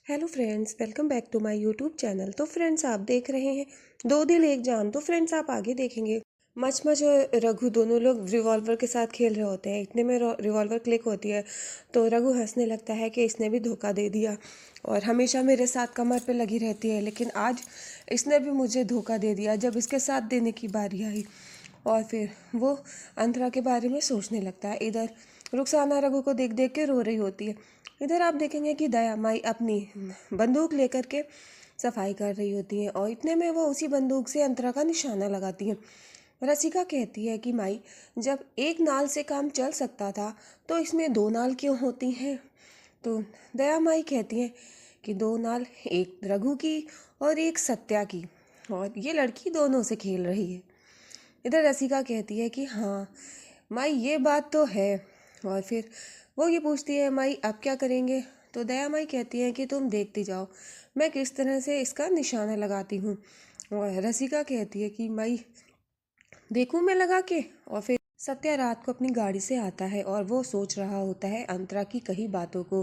Hello friends, welcome back to my YouTube channel. तो friends, आप देख रहे हैं दो दिल एक जान। तो फ्रेंड्स, आप आगे देखेंगे मच मच और रघु दोनों लोग रिवॉल्वर के साथ खेल रहे होते हैं। इतने में रिवॉल्वर क्लिक होती है तो रघु हंसने लगता है कि इसने भी धोखा दे दिया और हमेशा मेरे साथ कमर पे लगी रहती है, लेकिन आज इसने भी मुझे धोखा दे दिया जब इसके साथ देने की बारी आई। और फिर वो अंतरा के बारे में सोचने लगता है। इधर रुखसाना रघु को देख देख के रो रही होती है। इधर आप देखेंगे कि दया माई अपनी बंदूक लेकर के सफाई कर रही होती है और इतने में वो उसी बंदूक से अंतरा का निशाना लगाती है। रसिका कहती है कि माई, जब एक नाल से काम चल सकता था तो इसमें दो नाल क्यों होती हैं। तो दया माई कहती है कि दो नाल, एक रघु की और एक सत्या की, और ये लड़की दोनों से खेल रही है। इधर रसिका कहती है कि हाँ माई, ये बात तो है। और फिर वो ये पूछती है, माई अब क्या करेंगे। तो दया माई कहती है कि तुम देखती जाओ मैं किस तरह से इसका निशाना लगाती हूँ। और रसिका कहती है कि माई देखूँ मैं लगा के। और फिर सत्या रात को अपनी गाड़ी से आता है और वो सोच रहा होता है अंतरा की कही बातों को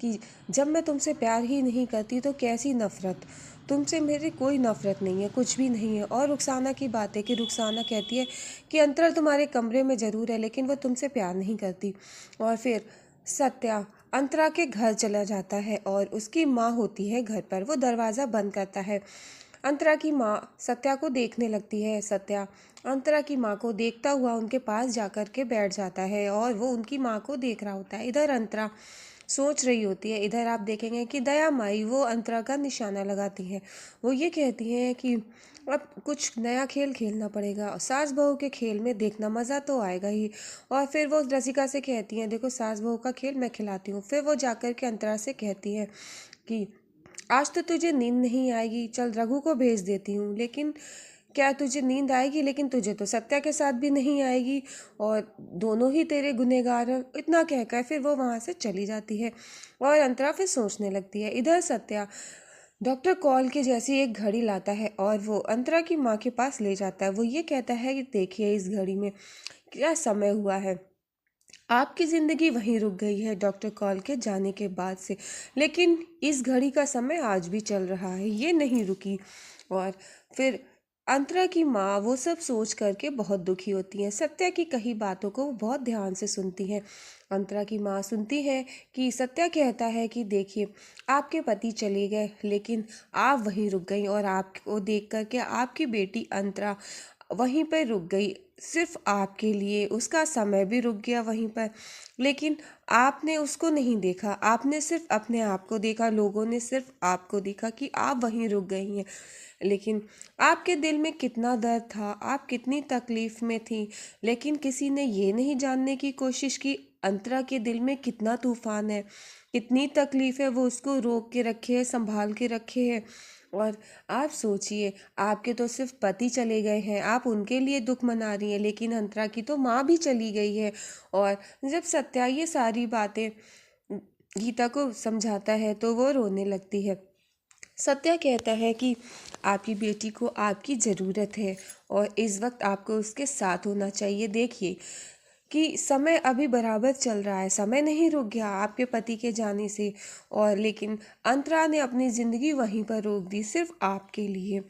कि जब मैं तुमसे प्यार ही नहीं करती तो कैसी नफरत। तुमसे मेरी कोई नफरत नहीं है, कुछ भी नहीं है। और रुखसाना की बात है कि रुखसाना कहती है कि अंतरा तुम्हारे कमरे में ज़रूर है लेकिन वो तुमसे प्यार नहीं करती। और फिर सत्या अंतरा के घर चला जाता है और उसकी माँ होती है घर पर। वो दरवाज़ा बंद करता है। अंतरा की माँ सत्या को देखने लगती है। सत्या अंतरा की माँ को देखता हुआ उनके पास जाकर के बैठ जाता है और वो उनकी माँ को देख रहा होता है। इधर अंतरा सोच रही होती है। इधर आप देखेंगे कि दया माई वो अंतरा का निशाना लगाती है। वो ये कहती हैं कि अब कुछ नया खेल खेलना पड़ेगा और सास बहू के खेल में देखना मज़ा तो आएगा ही। और फिर वो रसिका से कहती हैं, देखो सास बहू का खेल मैं खिलाती हूँ। फिर वो जाकर के अंतरा से कहती है कि आज तो तुझे नींद नहीं आएगी, चल रघु को भेज देती हूँ। लेकिन क्या तुझे नींद आएगी, लेकिन तुझे तो सत्या के साथ भी नहीं आएगी और दोनों ही तेरे गुनहगार हैं। इतना कहकर फिर वो वहाँ से चली जाती है और अंतरा फिर सोचने लगती है। इधर सत्या डॉक्टर कॉल की जैसी एक घड़ी लाता है और वो अंतरा की माँ के पास ले जाता है। वो ये कहता है कि देखिए इस घड़ी में क्या समय हुआ है। आपकी ज़िंदगी वहीं रुक गई है डॉक्टर कॉल के जाने के बाद से, लेकिन इस घड़ी का समय आज भी चल रहा है, ये नहीं रुकी। और फिर अंतरा की माँ वो सब सोच करके बहुत दुखी होती हैं। सत्या की कही बातों को वो बहुत ध्यान से सुनती हैं। अंतरा की माँ सुनती है कि सत्या कहता है कि देखिए आपके पति चले गए लेकिन आप वहीं रुक गई और आपको देख करके आपकी बेटी अंतरा वहीं पर रुक गई, सिर्फ आपके लिए। उसका समय भी रुक गया वहीं पर, लेकिन आपने उसको नहीं देखा। आपने सिर्फ अपने आप को देखा, लोगों ने सिर्फ आपको देखा कि आप वहीं रुक गई हैं। लेकिन आपके दिल में कितना दर्द था, आप कितनी तकलीफ में थी, लेकिन किसी ने ये नहीं जानने की कोशिश की अंतरा के दिल में कितना तूफान है, कितनी तकलीफ है। वो उसको रोक के रखे है, संभाल के रखे है। और आप सोचिए, आपके तो सिर्फ पति चले गए हैं, आप उनके लिए दुख मना रही हैं, लेकिन अंतरा की तो माँ भी चली गई है। और जब सत्या ये सारी बातें गीता को समझाता है तो वो रोने लगती है। सत्या कहता है कि आपकी बेटी को आपकी ज़रूरत है और इस वक्त आपको उसके साथ होना चाहिए। देखिए कि समय अभी बराबर चल रहा है, समय नहीं रुक गया आपके पति के जाने से। और लेकिन अंतरा ने अपनी ज़िंदगी वहीं पर रोक दी सिर्फ आपके लिए।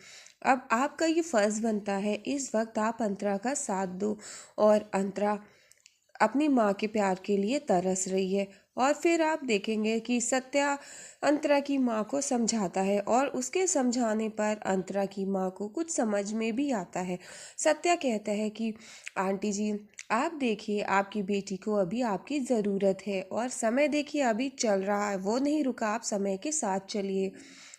अब आपका ये फ़र्ज़ बनता है इस वक्त आप अंतरा का साथ दो। और अंतरा अपनी माँ के प्यार के लिए तरस रही है। और फिर आप देखेंगे कि सत्या अंतरा की माँ को समझाता है और उसके समझाने पर अंतरा की माँ को कुछ समझ में भी आता है। सत्या कहता है कि आंटी जी, आप देखिए आपकी बेटी को अभी आपकी ज़रूरत है और समय देखिए अभी चल रहा है, वो नहीं रुका, आप समय के साथ चलिए।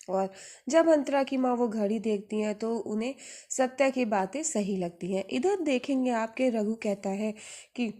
और जब अंतरा की माँ वो घड़ी देखती हैं तो उन्हें सत्या की बातें सही लगती हैं। इधर देखेंगे आपके रघु कहता है कि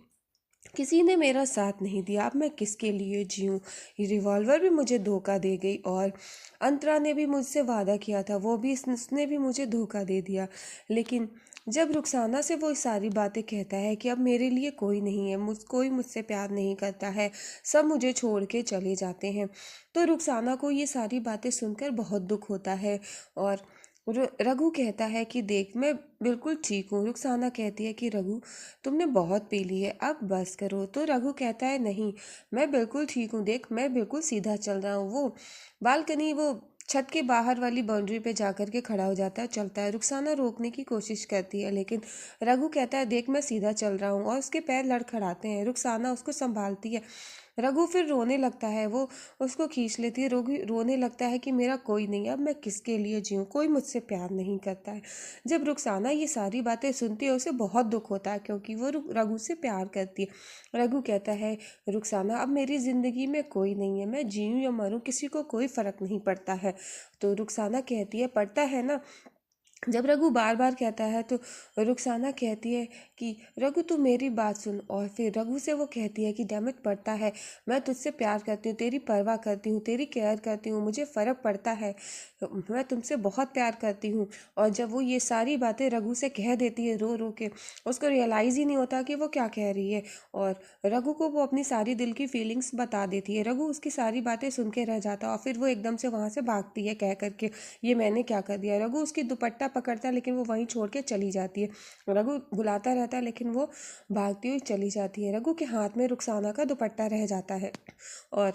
किसी ने मेरा साथ नहीं दिया, अब मैं किसके लिए जीऊँ। ये रिवॉल्वर भी मुझे धोखा दे गई और अंतरा ने भी मुझसे वादा किया था, वो भी उसने भी मुझे धोखा दे दिया। लेकिन जब रुखसाना से वो सारी बातें कहता है कि अब मेरे लिए कोई नहीं है, कोई मुझसे प्यार नहीं करता है, सब मुझे छोड़ के चले जाते हैं, तो रुखसाना को ये सारी बातें सुनकर बहुत दुख होता है। और रघु कहता है कि देख मैं बिल्कुल ठीक हूँ। रुखसाना कहती है कि रघु तुमने बहुत पी ली है, अब बस करो। तो रघु कहता है नहीं, मैं बिल्कुल ठीक हूँ, देख मैं बिल्कुल सीधा चल रहा हूँ। वो छत के बाहर वाली बाउंड्री पे जाकर के खड़ा हो जाता है, चलता है। रुखसाना रोकने की कोशिश करती है, लेकिन रघु कहता है देख मैं सीधा चल रहा हूँ, और उसके पैर लड़खड़ाते हैं। रुखसाना उसको संभालती है। रघु फिर रोने लगता है, वो उसको खींच लेती है। रघु रोने लगता है कि मेरा कोई नहीं, अब मैं किसके लिए जीऊँ, कोई मुझसे प्यार नहीं करता है। जब रुखसाना ये सारी बातें सुनती है उसे बहुत दुख होता है, क्योंकि वो रघु से प्यार करती है। रघु कहता है रुखसाना अब मेरी ज़िंदगी में कोई नहीं है, मैं जीऊँ या मरूँ किसी को कोई फ़र्क नहीं पड़ता है। तो रुखसाना कहती है पड़ता है ना। जब रघु बार बार कहता है तो रुखसाना कहती है कि रघु तू मेरी बात सुन। और फिर रघु से वो कहती है कि डैमिट पड़ता है, मैं तुझसे प्यार करती हूँ, तेरी परवाह करती हूँ, तेरी केयर करती हूँ, मुझे फ़र्क पड़ता है, मैं तुमसे बहुत प्यार करती हूँ। और जब वो ये सारी बातें रघु से कह देती है रो रो के, उसको रियलाइज़ ही नहीं होता कि वो क्या कह रही है। और रघु को वो अपनी सारी दिल की फीलिंग्स बता देती है। रघु उसकी सारी बातें सुन के रह जाता है, और फिर वो एकदम से वहाँ से भागती है कह करके ये मैंने क्या कर दिया। रघु उसकी दुपट्टा पकड़ता है, लेकिन वो वहीं छोड़ के चली जाती है। रघु बुलाता रहता है, लेकिन वो भागती हुई चली जाती है। रघु के हाथ में रुखसाना का दुपट्टा रह जाता है, और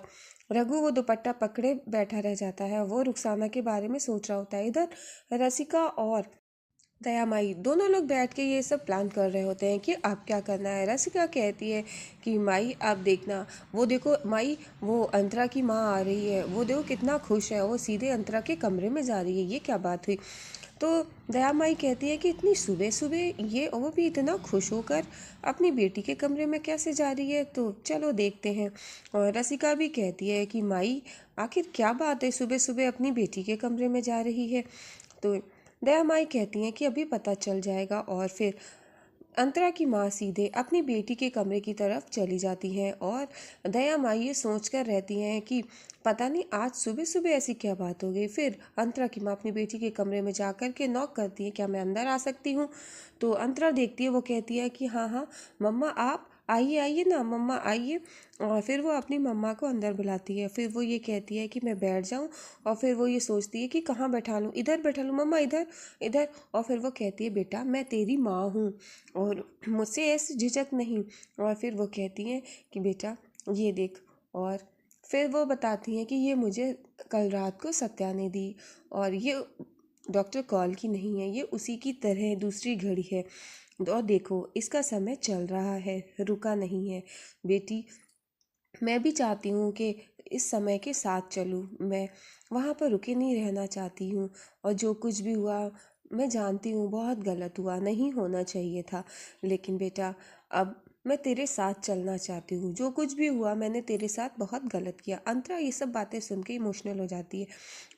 रघु वो दुपट्टा पकड़े बैठा रह जाता है। वो रुखसाना के बारे में सोच रहा होता है। इधर रसिका और दयामाई दोनों लोग बैठ के ये सब प्लान कर रहे होते हैं कि अब क्या करना है। रसिका कहती है कि माई आप देखना, वो देखो माई, वो अंतरा की माँ आ रही है, वो देखो कितना खुश है, वो सीधे अंतरा के कमरे में जा रही है, ये क्या बात हुई। तो दया माई कहती है कि इतनी सुबह सुबह ये, वो भी इतना खुश होकर अपनी बेटी के कमरे में कैसे जा रही है, तो चलो देखते हैं। और रसिका भी कहती है कि माई आखिर क्या बात है, सुबह सुबह अपनी बेटी के कमरे में जा रही है। तो दया माई कहती हैं कि अभी पता चल जाएगा। और फिर अंतरा की माँ सीधे अपनी बेटी के कमरे की तरफ चली जाती हैं, और दया माँ ये सोच कर रहती हैं कि पता नहीं आज सुबह सुबह ऐसी क्या बात हो गई। फिर अंतरा की माँ अपनी बेटी के कमरे में जा कर के नॉक करती है, क्या मैं अंदर आ सकती हूँ। तो अंतरा देखती है, वो कहती है कि हाँ हाँ मम्मा आप आइए आइए ना, मम्मा आइए। और फिर वो अपनी मम्मा को अंदर बुलाती है। फिर वो ये कहती है कि मैं बैठ जाऊँ, और फिर वो ये सोचती है कि कहाँ बैठा लूँ, इधर बैठा लूँ मम्मा, इधर इधर। और फिर वो कहती है बेटा मैं तेरी माँ हूँ, और मुझसे ऐसी झिझक नहीं। और फिर वो कहती हैं कि बेटा ये देख। और फिर वो बताती हैं कि ये मुझे कल रात को सत्या ने दी, और ये डॉक्टर कॉल की नहीं है, ये उसी की तरह दूसरी घड़ी है। और देखो इसका समय चल रहा है, रुका नहीं है। बेटी मैं भी चाहती हूँ कि इस समय के साथ चलूँ, मैं वहाँ पर रुके नहीं रहना चाहती हूँ। और जो कुछ भी हुआ मैं जानती हूँ बहुत गलत हुआ, नहीं होना चाहिए था, लेकिन बेटा अब मैं तेरे साथ चलना चाहती हूँ। जो कुछ भी हुआ मैंने तेरे साथ बहुत गलत किया। अंतरा ये सब बातें सुन के इमोशनल हो जाती है,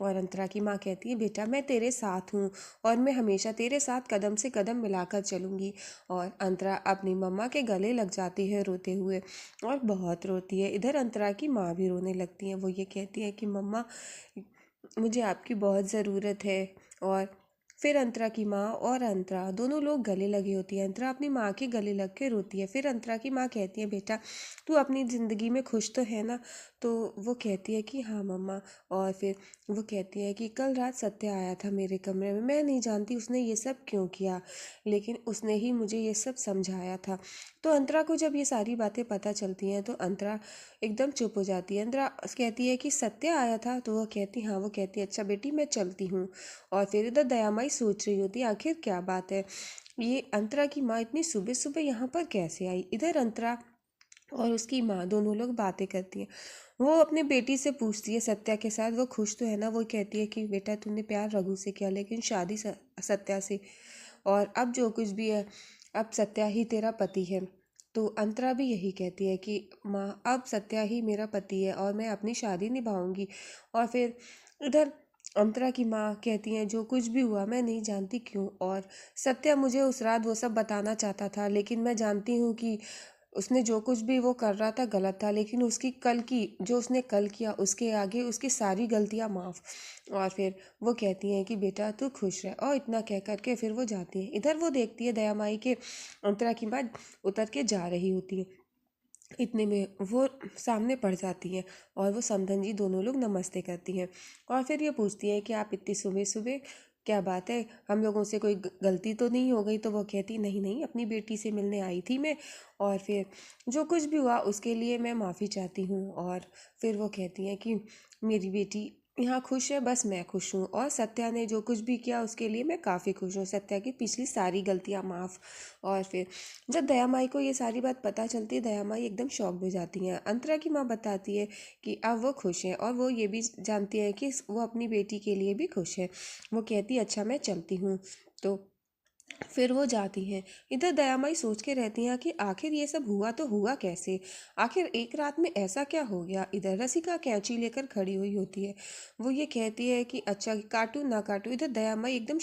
और अंतरा की माँ कहती है बेटा मैं तेरे साथ हूँ, और मैं हमेशा तेरे साथ कदम से कदम मिलाकर चलूँगी। और अंतरा अपनी मम्मा के गले लग जाती है रोते हुए, और बहुत रोती है। इधर अंतरा की माँ भी रोने लगती है, वो ये कहती है कि मम्मा मुझे आपकी बहुत ज़रूरत है। और फिर अंतरा की माँ और अंतरा दोनों लोग गले लगी होती है। अंतरा अपनी माँ के गले लग के रोती है। फिर अंतरा की माँ कहती है बेटा तू अपनी ज़िंदगी में खुश तो है ना। तो वो कहती है कि हाँ मम्मा। और फिर वो कहती है कि कल रात सत्य आया था मेरे कमरे में, मैं नहीं जानती उसने ये सब क्यों किया, लेकिन उसने ही मुझे ये सब समझाया था। तो अंतरा को जब ये सारी बातें पता चलती हैं तो अंतरा एकदम चुप हो जाती है। अंतरा कहती है कि सत्य आया था, तो वो कहती हाँ। वो कहती है अच्छा बेटी मैं चलती हूँ। और फिर इधर दयामाई सोच रही होती है आखिर क्या बात है, ये अंतरा की माँ इतनी सुबह सुबह यहाँ पर कैसे आई। इधर अंतरा और उसकी माँ दोनों लोग बातें करती हैं। वो अपने बेटी से पूछती है सत्या के साथ वो खुश तो है ना। वो कहती है कि बेटा तूने प्यार रघु से किया, लेकिन शादी सत्या से, और अब जो कुछ भी है अब सत्या ही तेरा पति है। तो अंतरा भी यही कहती है कि माँ अब सत्या ही मेरा पति है, और मैं अपनी शादी निभाऊंगी। और फिर इधर अंतरा की माँ कहती हैं जो कुछ भी हुआ मैं नहीं जानती क्यों, और सत्या मुझे उस रात वो सब बताना चाहता था, लेकिन मैं जानती हूँ कि उसने जो कुछ भी वो कर रहा था गलत था, लेकिन उसकी कल की जो उसने कल किया उसके आगे उसकी सारी गलतियाँ माफ़। और फिर वो कहती हैं कि बेटा तू खुश रह, और इतना कह कर के फिर वो जाती है। इधर वो देखती है दया माई के अंतरा की माँ उतर के जा रही होती है। इतने में वो सामने पड़ जाती हैं, और वो समधन जी दोनों लोग नमस्ते करती हैं। और फिर ये पूछती है कि आप इतनी सुबह सुबह क्या बात है, हम लोगों से कोई गलती तो नहीं हो गई? तो वो कहती नहीं नहीं, अपनी बेटी से मिलने आई थी मैं, और फिर जो कुछ भी हुआ उसके लिए मैं माफ़ी चाहती हूँ। और फिर वो कहती हैं कि मेरी बेटी यहाँ खुश है, बस मैं खुश हूँ, और सत्या ने जो कुछ भी किया उसके लिए मैं काफ़ी खुश हूँ, सत्या की पिछली सारी गलतियाँ माफ़। और फिर जब दया माई को ये सारी बात पता चलती है, दया माई एकदम शॉक हो जाती हैं। अंतरा की माँ बताती है कि अब वो खुश हैं, और वो ये भी जानती है कि वो अपनी बेटी के लिए भी खुश है। वो कहती है अच्छा मैं चलती हूँ। तो फिर वो जाती हैं। इधर दयामाई सोच के रहती हैं कि आखिर ये सब हुआ तो हुआ कैसे, आखिर एक रात में ऐसा क्या हो गया। इधर रसिका कैंची लेकर खड़ी हुई होती है, वो ये कहती है कि अच्छा काटूं ना काटूं। इधर दयामाई एकदम